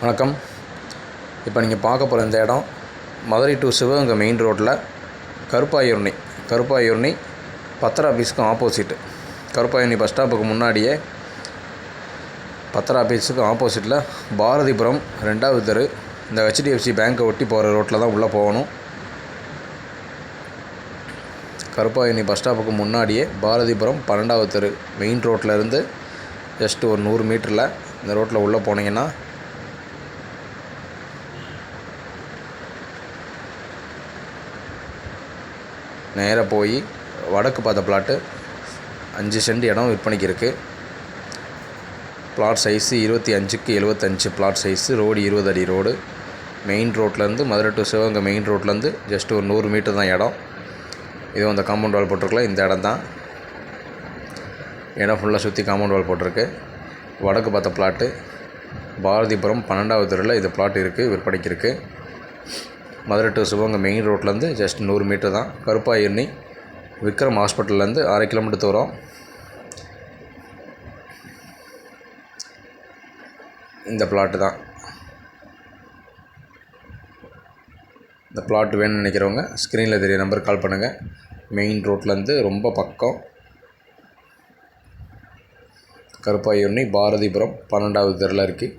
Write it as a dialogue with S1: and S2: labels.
S1: வணக்கம். இப்போ நீங்கள் பார்க்க போகிற இந்த இடம் மதுரை டு சிவகங்கை மெயின் ரோட்டில் கருப்பாயூர்னி பத்திர ஆஃபீஸுக்கும் ஆப்போசிட்டு. கருப்பாயூர்னி பஸ் ஸ்டாப்புக்கு முன்னாடியே பத்திர ஆஃபீஸுக்கு ஆப்போசிட்டில் பாரதிபுரம் 2வது தெரு, இந்த HDFC பேங்க்கை ஒட்டி போகிற ரோட்டில் தான் உள்ளே போகணும். கருப்பாயூர்னி பஸ் ஸ்டாப்புக்கு முன்னாடியே பாரதிபுரம் 12வது தெரு மெயின் ரோட்டில் இருந்து ஜஸ்ட் ஒரு 100 மீட்டரில் இந்த ரோட்டில் உள்ளே போனீங்கன்னா நேராக போய் வடக்கு பார்த்த பிளாட்டு 5 சென்ட் இடம் விற்பனைக்கு இருக்குது. பிளாட் சைஸு 25க்கு 75 பிளாட் சைஸு. ரோடு 20 அடி ரோடு. மெயின் ரோட்லேருந்து மதுரை டு சிவகங்கை மெயின் ரோட்லேருந்து ஜஸ்ட் ஒரு 100 மீட்டர் தான் இடம். இது அந்த காம்பவுண்ட் வால் போட்டிருக்கலாம். இந்த இடம் தான் இடம் ஃபுல்லாக சுற்றி காம்பவுண்ட் வால் போட்டிருக்கு. வடக்கு பார்த்த பிளாட்டு பாரதிபுரம் 12வது தெருவில் இது பிளாட் இருக்குது, விற்பனைக்கு இருக்குது. மதுரை டு சிவகங்கை மெயின் ரோட்லேருந்து ஜஸ்ட் 100 மீட்டர் தான். கருப்பாயூர்னி விக்ரம் ஹாஸ்பிட்டல்லேருந்து 1/2 கிலோமீட்டர் தூரம். இந்த பிளாட்டு தான். இந்த பிளாட் வேணும்னு நினைக்கிறவங்க ஸ்க்ரீனில் தெரிய நம்பருக்கு கால் பண்ணுங்கள். மெயின் ரோட்லேருந்து ரொம்ப பக்கம். கருப்பாயூர்னி பாரதிபுரம் 12வது தெருவில் இருக்குது.